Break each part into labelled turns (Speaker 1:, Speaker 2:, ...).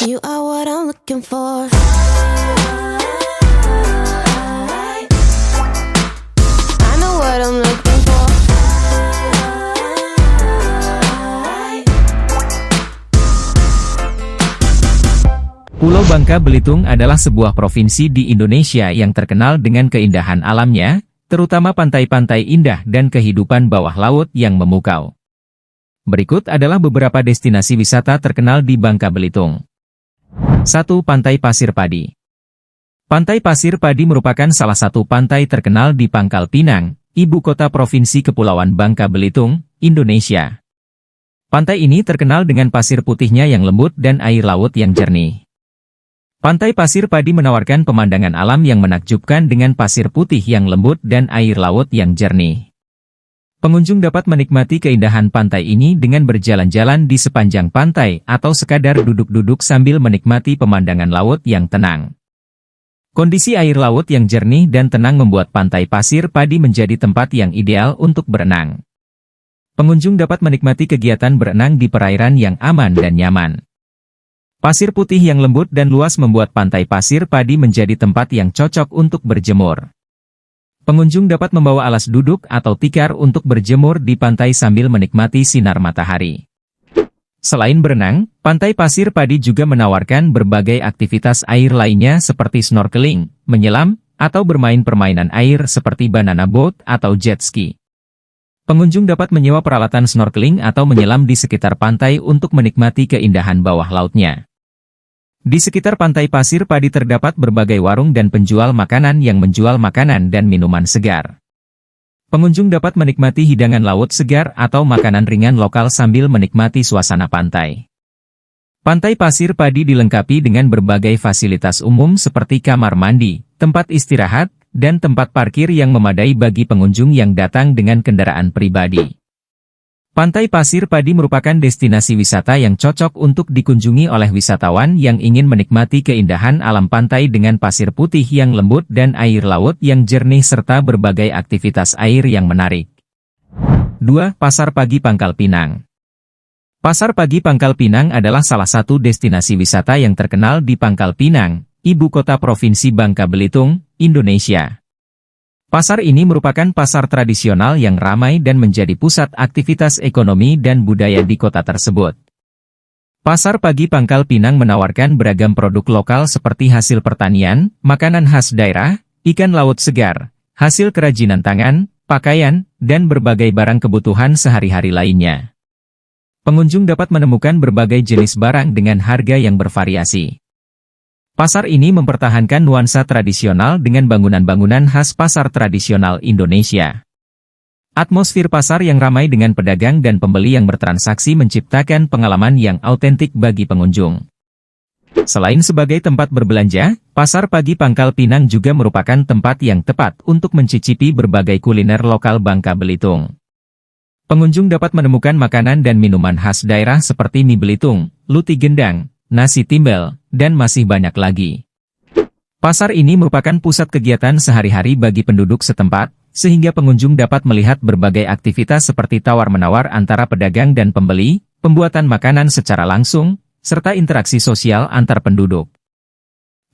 Speaker 1: You are what I'm looking for. I know what I'm looking for.
Speaker 2: Pulau Bangka Belitung adalah sebuah provinsi di Indonesia yang terkenal dengan keindahan alamnya, terutama pantai-pantai indah dan kehidupan bawah laut yang memukau. Berikut adalah beberapa destinasi wisata terkenal di Bangka Belitung. 1. Pantai Pasir Padi. Pantai Pasir Padi merupakan salah satu pantai terkenal di Pangkal Pinang, ibu kota Provinsi Kepulauan Bangka Belitung, Indonesia. Pantai ini terkenal dengan pasir putihnya yang lembut dan air laut yang jernih. Pantai Pasir Padi menawarkan pemandangan alam yang menakjubkan dengan pasir putih yang lembut dan air laut yang jernih. Pengunjung dapat menikmati keindahan pantai ini dengan berjalan-jalan di sepanjang pantai atau sekadar duduk-duduk sambil menikmati pemandangan laut yang tenang. Kondisi air laut yang jernih dan tenang membuat Pantai Pasir Padi menjadi tempat yang ideal untuk berenang. Pengunjung dapat menikmati kegiatan berenang di perairan yang aman dan nyaman. Pasir putih yang lembut dan luas membuat Pantai Pasir Padi menjadi tempat yang cocok untuk berjemur. Pengunjung dapat membawa alas duduk atau tikar untuk berjemur di pantai sambil menikmati sinar matahari. Selain berenang, Pantai Pasir Padi juga menawarkan berbagai aktivitas air lainnya seperti snorkeling, menyelam, atau bermain permainan air seperti banana boat atau jet ski. Pengunjung dapat menyewa peralatan snorkeling atau menyelam di sekitar pantai untuk menikmati keindahan bawah lautnya. Di sekitar Pantai Pasir Padi terdapat berbagai warung dan penjual makanan yang menjual makanan dan minuman segar. Pengunjung dapat menikmati hidangan laut segar atau makanan ringan lokal sambil menikmati suasana pantai. Pantai Pasir Padi dilengkapi dengan berbagai fasilitas umum seperti kamar mandi, tempat istirahat, dan tempat parkir yang memadai bagi pengunjung yang datang dengan kendaraan pribadi. Pantai Pasir Padi merupakan destinasi wisata yang cocok untuk dikunjungi oleh wisatawan yang ingin menikmati keindahan alam pantai dengan pasir putih yang lembut dan air laut yang jernih serta berbagai aktivitas air yang menarik. 2. Pasar Pagi Pangkal Pinang. Pasar Pagi Pangkal Pinang adalah salah satu destinasi wisata yang terkenal di Pangkal Pinang, ibu kota Provinsi Bangka Belitung, Indonesia. Pasar ini merupakan pasar tradisional yang ramai dan menjadi pusat aktivitas ekonomi dan budaya di kota tersebut. Pasar Pagi Pangkal Pinang menawarkan beragam produk lokal seperti hasil pertanian, makanan khas daerah, ikan laut segar, hasil kerajinan tangan, pakaian, dan berbagai barang kebutuhan sehari-hari lainnya. Pengunjung dapat menemukan berbagai jenis barang dengan harga yang bervariasi. Pasar ini mempertahankan nuansa tradisional dengan bangunan-bangunan khas pasar tradisional Indonesia. Atmosfer pasar yang ramai dengan pedagang dan pembeli yang bertransaksi menciptakan pengalaman yang autentik bagi pengunjung. Selain sebagai tempat berbelanja, Pasar Pagi Pangkal Pinang juga merupakan tempat yang tepat untuk mencicipi berbagai kuliner lokal Bangka Belitung. Pengunjung dapat menemukan makanan dan minuman khas daerah seperti mie Belitung, luti gendang, nasi timbel, dan masih banyak lagi. Pasar ini merupakan pusat kegiatan sehari-hari bagi penduduk setempat, sehingga pengunjung dapat melihat berbagai aktivitas seperti tawar-menawar antara pedagang dan pembeli, pembuatan makanan secara langsung, serta interaksi sosial antar penduduk.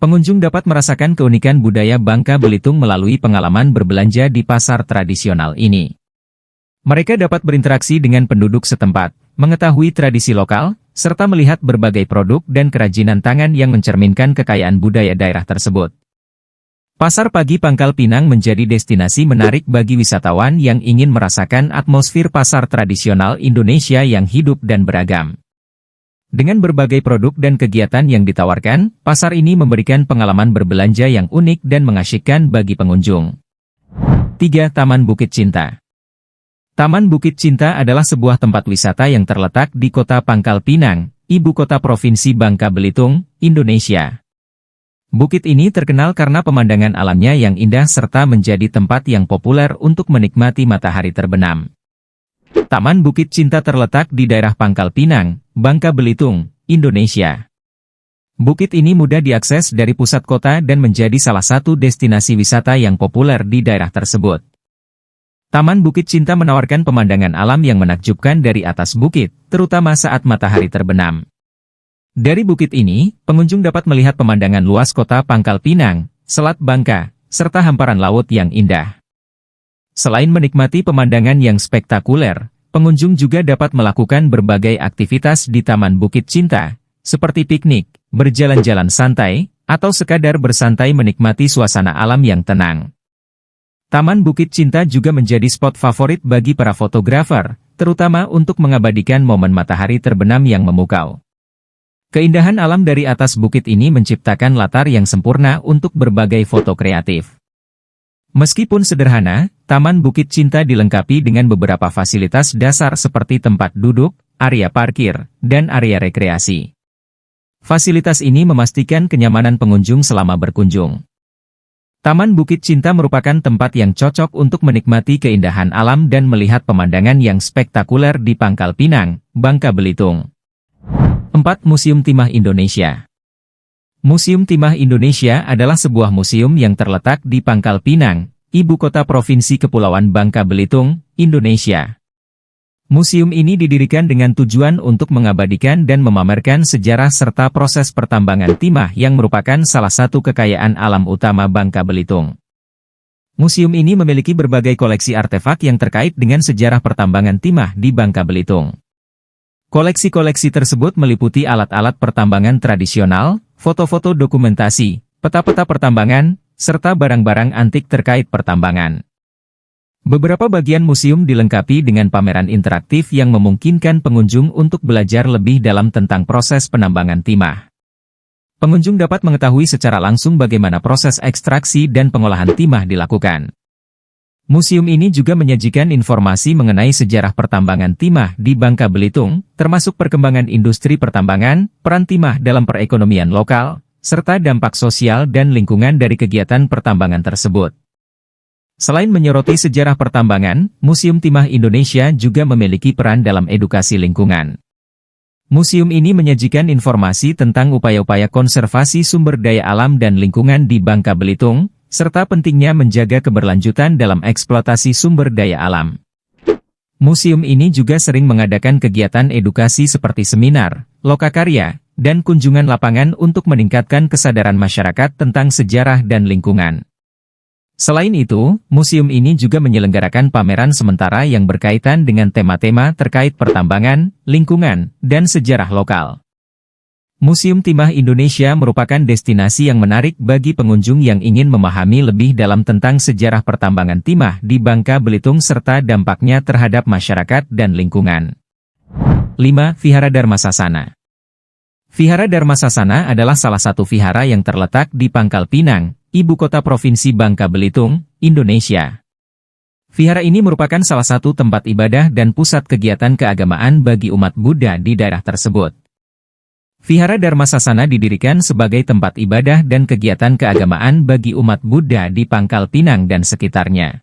Speaker 2: Pengunjung dapat merasakan keunikan budaya Bangka Belitung melalui pengalaman berbelanja di pasar tradisional ini. Mereka dapat berinteraksi dengan penduduk setempat, mengetahui tradisi lokal, serta melihat berbagai produk dan kerajinan tangan yang mencerminkan kekayaan budaya daerah tersebut. Pasar Pagi Pangkal Pinang menjadi destinasi menarik bagi wisatawan yang ingin merasakan atmosfer pasar tradisional Indonesia yang hidup dan beragam. Dengan berbagai produk dan kegiatan yang ditawarkan, pasar ini memberikan pengalaman berbelanja yang unik dan mengasyikkan bagi pengunjung. 3. Taman Bukit Cinta. Taman Bukit Cinta adalah sebuah tempat wisata yang terletak di kota Pangkal Pinang, ibu kota Provinsi Bangka Belitung, Indonesia. Bukit ini terkenal karena pemandangan alamnya yang indah serta menjadi tempat yang populer untuk menikmati matahari terbenam. Taman Bukit Cinta terletak di daerah Pangkal Pinang, Bangka Belitung, Indonesia. Bukit ini mudah diakses dari pusat kota dan menjadi salah satu destinasi wisata yang populer di daerah tersebut. Taman Bukit Cinta menawarkan pemandangan alam yang menakjubkan dari atas bukit, terutama saat matahari terbenam. Dari bukit ini, pengunjung dapat melihat pemandangan luas kota Pangkal Pinang, Selat Bangka, serta hamparan laut yang indah. Selain menikmati pemandangan yang spektakuler, pengunjung juga dapat melakukan berbagai aktivitas di Taman Bukit Cinta, seperti piknik, berjalan-jalan santai, atau sekadar bersantai menikmati suasana alam yang tenang. Taman Bukit Cinta juga menjadi spot favorit bagi para fotografer, terutama untuk mengabadikan momen matahari terbenam yang memukau. Keindahan alam dari atas bukit ini menciptakan latar yang sempurna untuk berbagai foto kreatif. Meskipun sederhana, Taman Bukit Cinta dilengkapi dengan beberapa fasilitas dasar seperti tempat duduk, area parkir, dan area rekreasi. Fasilitas ini memastikan kenyamanan pengunjung selama berkunjung. Taman Bukit Cinta merupakan tempat yang cocok untuk menikmati keindahan alam dan melihat pemandangan yang spektakuler di Pangkal Pinang, Bangka Belitung. 4. Museum Timah Indonesia. Museum Timah Indonesia adalah sebuah museum yang terletak di Pangkal Pinang, ibu kota Provinsi Kepulauan Bangka Belitung, Indonesia. Museum ini didirikan dengan tujuan untuk mengabadikan dan memamerkan sejarah serta proses pertambangan timah yang merupakan salah satu kekayaan alam utama Bangka Belitung. Museum ini memiliki berbagai koleksi artefak yang terkait dengan sejarah pertambangan timah di Bangka Belitung. Koleksi-koleksi tersebut meliputi alat-alat pertambangan tradisional, foto-foto dokumentasi, peta-peta pertambangan, serta barang-barang antik terkait pertambangan. Beberapa bagian museum dilengkapi dengan pameran interaktif yang memungkinkan pengunjung untuk belajar lebih dalam tentang proses penambangan timah. Pengunjung dapat mengetahui secara langsung bagaimana proses ekstraksi dan pengolahan timah dilakukan. Museum ini juga menyajikan informasi mengenai sejarah pertambangan timah di Bangka Belitung, termasuk perkembangan industri pertambangan, peran timah dalam perekonomian lokal, serta dampak sosial dan lingkungan dari kegiatan pertambangan tersebut. Selain menyoroti sejarah pertambangan, Museum Timah Indonesia juga memiliki peran dalam edukasi lingkungan. Museum ini menyajikan informasi tentang upaya-upaya konservasi sumber daya alam dan lingkungan di Bangka Belitung, serta pentingnya menjaga keberlanjutan dalam eksploitasi sumber daya alam. Museum ini juga sering mengadakan kegiatan edukasi seperti seminar, lokakarya, dan kunjungan lapangan untuk meningkatkan kesadaran masyarakat tentang sejarah dan lingkungan. Selain itu, museum ini juga menyelenggarakan pameran sementara yang berkaitan dengan tema-tema terkait pertambangan, lingkungan, dan sejarah lokal. Museum Timah Indonesia merupakan destinasi yang menarik bagi pengunjung yang ingin memahami lebih dalam tentang sejarah pertambangan timah di Bangka Belitung serta dampaknya terhadap masyarakat dan lingkungan. 5. Vihara Dharmasasana. Vihara Dharmasasana adalah salah satu vihara yang terletak di Pangkal Pinang, ibu kota Provinsi Bangka Belitung, Indonesia. Vihara ini merupakan salah satu tempat ibadah dan pusat kegiatan keagamaan bagi umat Buddha di daerah tersebut. Vihara Dharmasasana didirikan sebagai tempat ibadah dan kegiatan keagamaan bagi umat Buddha di Pangkal Pinang dan sekitarnya.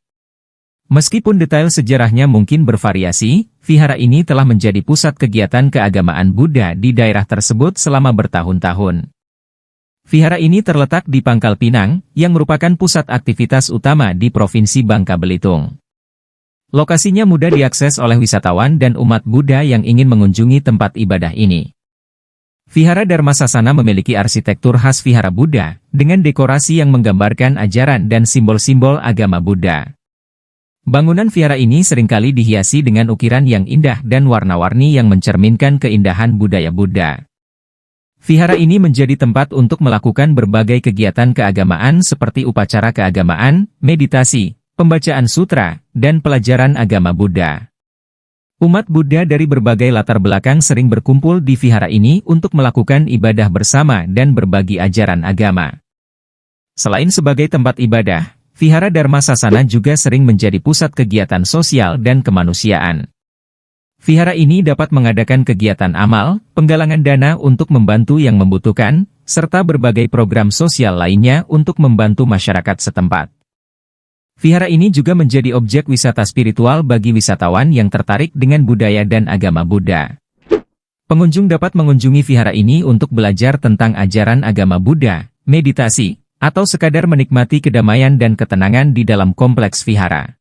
Speaker 2: Meskipun detail sejarahnya mungkin bervariasi, vihara ini telah menjadi pusat kegiatan keagamaan Buddha di daerah tersebut selama bertahun-tahun. Vihara ini terletak di Pangkal Pinang, yang merupakan pusat aktivitas utama di Provinsi Bangka Belitung. Lokasinya mudah diakses oleh wisatawan dan umat Buddha yang ingin mengunjungi tempat ibadah ini. Vihara Dharmasasana memiliki arsitektur khas vihara Buddha, dengan dekorasi yang menggambarkan ajaran dan simbol-simbol agama Buddha. Bangunan vihara ini seringkali dihiasi dengan ukiran yang indah dan warna-warni yang mencerminkan keindahan budaya Buddha. Vihara ini menjadi tempat untuk melakukan berbagai kegiatan keagamaan seperti upacara keagamaan, meditasi, pembacaan sutra, dan pelajaran agama Buddha. Umat Buddha dari berbagai latar belakang sering berkumpul di vihara ini untuk melakukan ibadah bersama dan berbagi ajaran agama. Selain sebagai tempat ibadah, Vihara Dharmasasana juga sering menjadi pusat kegiatan sosial dan kemanusiaan. Vihara ini dapat mengadakan kegiatan amal, penggalangan dana untuk membantu yang membutuhkan, serta berbagai program sosial lainnya untuk membantu masyarakat setempat. Vihara ini juga menjadi objek wisata spiritual bagi wisatawan yang tertarik dengan budaya dan agama Buddha. Pengunjung dapat mengunjungi vihara ini untuk belajar tentang ajaran agama Buddha, meditasi, atau sekadar menikmati kedamaian dan ketenangan di dalam kompleks vihara.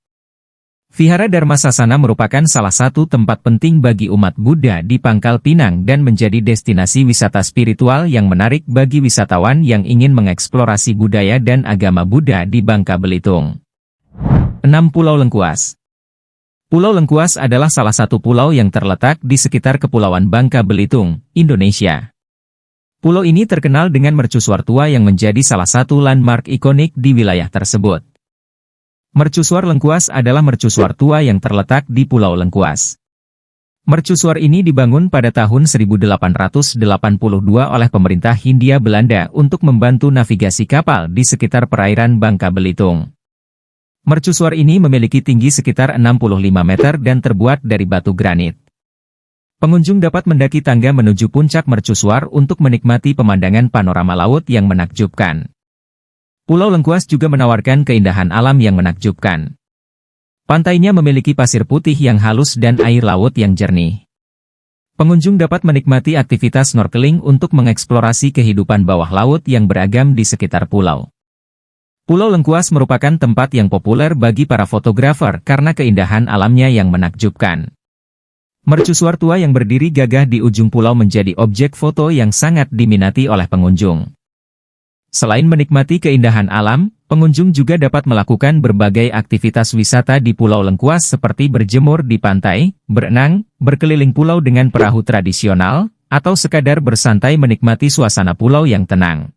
Speaker 2: Vihara Dharma Sasana merupakan salah satu tempat penting bagi umat Buddha di Pangkal Pinang dan menjadi destinasi wisata spiritual yang menarik bagi wisatawan yang ingin mengeksplorasi budaya dan agama Buddha di Bangka Belitung. 6. Pulau Lengkuas. Pulau Lengkuas adalah salah satu pulau yang terletak di sekitar Kepulauan Bangka Belitung, Indonesia. Pulau ini terkenal dengan mercusuar tua yang menjadi salah satu landmark ikonik di wilayah tersebut. Mercusuar Lengkuas adalah mercusuar tua yang terletak di Pulau Lengkuas. Mercusuar ini dibangun pada tahun 1882 oleh pemerintah Hindia Belanda untuk membantu navigasi kapal di sekitar perairan Bangka Belitung. Mercusuar ini memiliki tinggi sekitar 65 meter dan terbuat dari batu granit. Pengunjung dapat mendaki tangga menuju puncak mercusuar untuk menikmati pemandangan panorama laut yang menakjubkan. Pulau Lengkuas juga menawarkan keindahan alam yang menakjubkan. Pantainya memiliki pasir putih yang halus dan air laut yang jernih. Pengunjung dapat menikmati aktivitas snorkeling untuk mengeksplorasi kehidupan bawah laut yang beragam di sekitar pulau. Pulau Lengkuas merupakan tempat yang populer bagi para fotografer karena keindahan alamnya yang menakjubkan. Mercusuar tua yang berdiri gagah di ujung pulau menjadi objek foto yang sangat diminati oleh pengunjung. Selain menikmati keindahan alam, pengunjung juga dapat melakukan berbagai aktivitas wisata di Pulau Lengkuas seperti berjemur di pantai, berenang, berkeliling pulau dengan perahu tradisional, atau sekadar bersantai menikmati suasana pulau yang tenang.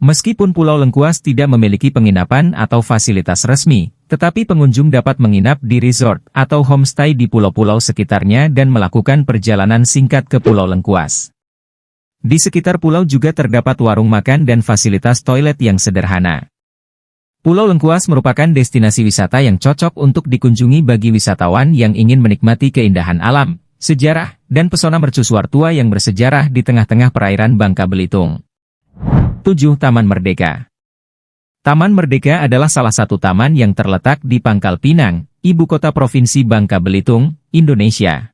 Speaker 2: Meskipun Pulau Lengkuas tidak memiliki penginapan atau fasilitas resmi, tetapi pengunjung dapat menginap di resort atau homestay di pulau-pulau sekitarnya dan melakukan perjalanan singkat ke Pulau Lengkuas. Di sekitar pulau juga terdapat warung makan dan fasilitas toilet yang sederhana. Pulau Lengkuas merupakan destinasi wisata yang cocok untuk dikunjungi bagi wisatawan yang ingin menikmati keindahan alam, sejarah, dan pesona mercusuar tua yang bersejarah di tengah-tengah perairan Bangka Belitung. 7. Taman Merdeka. Taman Merdeka adalah salah satu taman yang terletak di Pangkal Pinang, ibu kota Provinsi Bangka Belitung, Indonesia.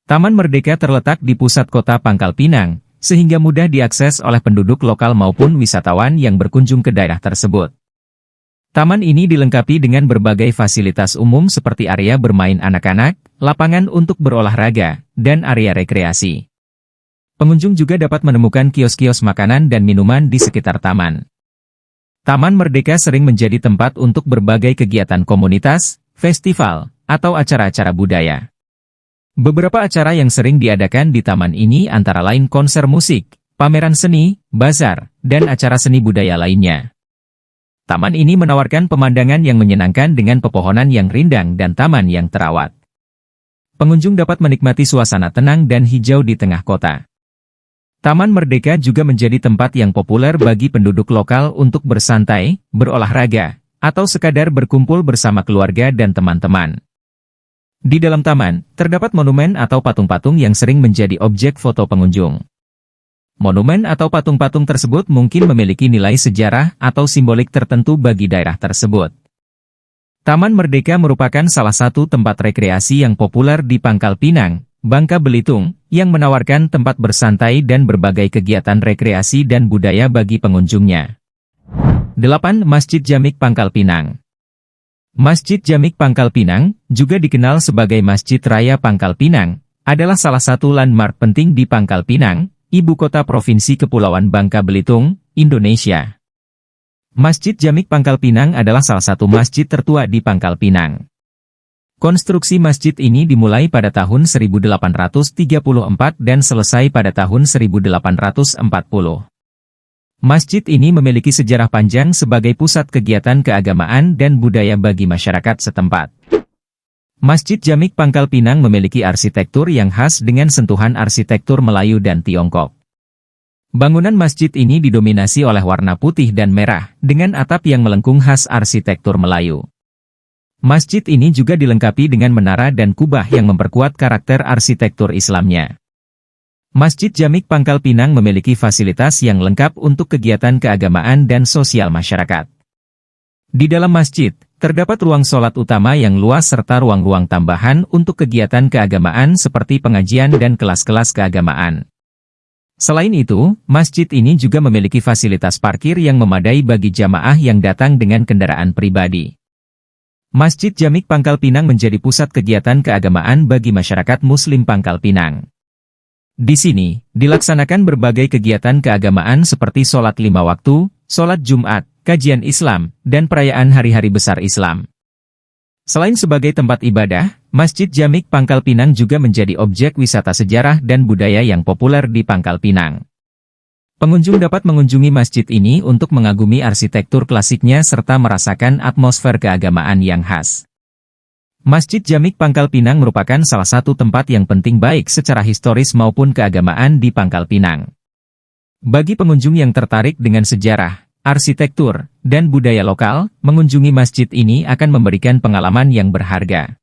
Speaker 2: Taman Merdeka terletak di pusat kota Pangkal Pinang, sehingga mudah diakses oleh penduduk lokal maupun wisatawan yang berkunjung ke daerah tersebut. Taman ini dilengkapi dengan berbagai fasilitas umum seperti area bermain anak-anak, lapangan untuk berolahraga, dan area rekreasi. Pengunjung juga dapat menemukan kios-kios makanan dan minuman di sekitar taman. Taman Merdeka sering menjadi tempat untuk berbagai kegiatan komunitas, festival, atau acara-acara budaya. Beberapa acara yang sering diadakan di taman ini antara lain konser musik, pameran seni, bazar, dan acara seni budaya lainnya. Taman ini menawarkan pemandangan yang menyenangkan dengan pepohonan yang rindang dan taman yang terawat. Pengunjung dapat menikmati suasana tenang dan hijau di tengah kota. Taman Merdeka juga menjadi tempat yang populer bagi penduduk lokal untuk bersantai, berolahraga, atau sekadar berkumpul bersama keluarga dan teman-teman. Di dalam taman, terdapat monumen atau patung-patung yang sering menjadi objek foto pengunjung. Monumen atau patung-patung tersebut mungkin memiliki nilai sejarah atau simbolik tertentu bagi daerah tersebut. Taman Merdeka merupakan salah satu tempat rekreasi yang populer di Pangkal Pinang, Bangka Belitung, yang menawarkan tempat bersantai dan berbagai kegiatan rekreasi dan budaya bagi pengunjungnya. 8. Masjid Jamik Pangkal Pinang. Masjid Jamik Pangkal Pinang, juga dikenal sebagai Masjid Raya Pangkal Pinang, adalah salah satu landmark penting di Pangkal Pinang, ibu kota Provinsi Kepulauan Bangka Belitung, Indonesia. Masjid Jamik Pangkal Pinang adalah salah satu masjid tertua di Pangkal Pinang. Konstruksi masjid ini dimulai pada tahun 1834 dan selesai pada tahun 1840. Masjid ini memiliki sejarah panjang sebagai pusat kegiatan keagamaan dan budaya bagi masyarakat setempat. Masjid Jamik Pangkal Pinang memiliki arsitektur yang khas dengan sentuhan arsitektur Melayu dan Tiongkok. Bangunan masjid ini didominasi oleh warna putih dan merah, dengan atap yang melengkung khas arsitektur Melayu. Masjid ini juga dilengkapi dengan menara dan kubah yang memperkuat karakter arsitektur Islamnya. Masjid Jamik Pangkal Pinang memiliki fasilitas yang lengkap untuk kegiatan keagamaan dan sosial masyarakat. Di dalam masjid, terdapat ruang sholat utama yang luas serta ruang-ruang tambahan untuk kegiatan keagamaan seperti pengajian dan kelas-kelas keagamaan. Selain itu, masjid ini juga memiliki fasilitas parkir yang memadai bagi jamaah yang datang dengan kendaraan pribadi. Masjid Jamik Pangkal Pinang menjadi pusat kegiatan keagamaan bagi masyarakat Muslim Pangkal Pinang. Di sini, dilaksanakan berbagai kegiatan keagamaan seperti sholat 5 waktu, sholat Jumat, kajian Islam, dan perayaan hari-hari besar Islam. Selain sebagai tempat ibadah, Masjid Jamik Pangkal Pinang juga menjadi objek wisata sejarah dan budaya yang populer di Pangkal Pinang. Pengunjung dapat mengunjungi masjid ini untuk mengagumi arsitektur klasiknya serta merasakan atmosfer keagamaan yang khas. Masjid Jamik Pangkal Pinang merupakan salah satu tempat yang penting baik secara historis maupun keagamaan di Pangkal Pinang. Bagi pengunjung yang tertarik dengan sejarah, arsitektur, dan budaya lokal, mengunjungi masjid ini akan memberikan pengalaman yang berharga.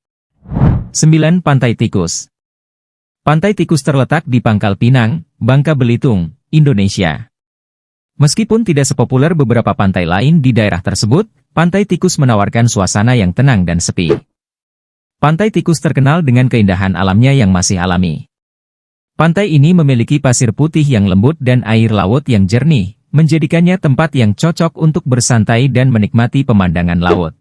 Speaker 2: 9. Pantai Tikus. Pantai Tikus terletak di Pangkal Pinang, Bangka Belitung, Indonesia. Meskipun tidak sepopuler beberapa pantai lain di daerah tersebut, Pantai Tikus menawarkan suasana yang tenang dan sepi. Pantai Tikus terkenal dengan keindahan alamnya yang masih alami. Pantai ini memiliki pasir putih yang lembut dan air laut yang jernih, menjadikannya tempat yang cocok untuk bersantai dan menikmati pemandangan laut.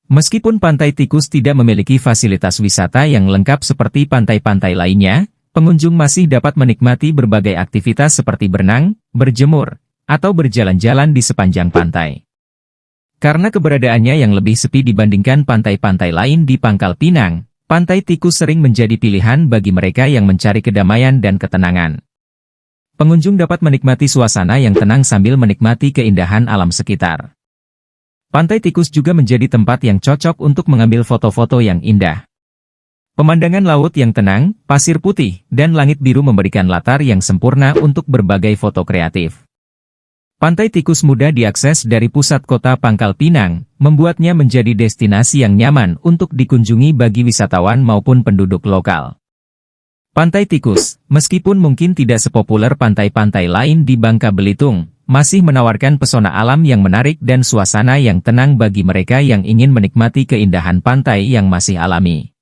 Speaker 2: Meskipun Pantai Tikus tidak memiliki fasilitas wisata yang lengkap seperti pantai-pantai lainnya, pengunjung masih dapat menikmati berbagai aktivitas seperti berenang, berjemur, atau berjalan-jalan di sepanjang pantai. Karena keberadaannya yang lebih sepi dibandingkan pantai-pantai lain di Pangkal Pinang, Pantai Tikus sering menjadi pilihan bagi mereka yang mencari kedamaian dan ketenangan. Pengunjung dapat menikmati suasana yang tenang sambil menikmati keindahan alam sekitar. Pantai Tikus juga menjadi tempat yang cocok untuk mengambil foto-foto yang indah. Pemandangan laut yang tenang, pasir putih, dan langit biru memberikan latar yang sempurna untuk berbagai foto kreatif. Pantai Tikus mudah diakses dari pusat kota Pangkal Pinang, membuatnya menjadi destinasi yang nyaman untuk dikunjungi bagi wisatawan maupun penduduk lokal. Pantai Tikus, meskipun mungkin tidak sepopuler pantai-pantai lain di Bangka Belitung, masih menawarkan pesona alam yang menarik dan suasana yang tenang bagi mereka yang ingin menikmati keindahan pantai yang masih alami.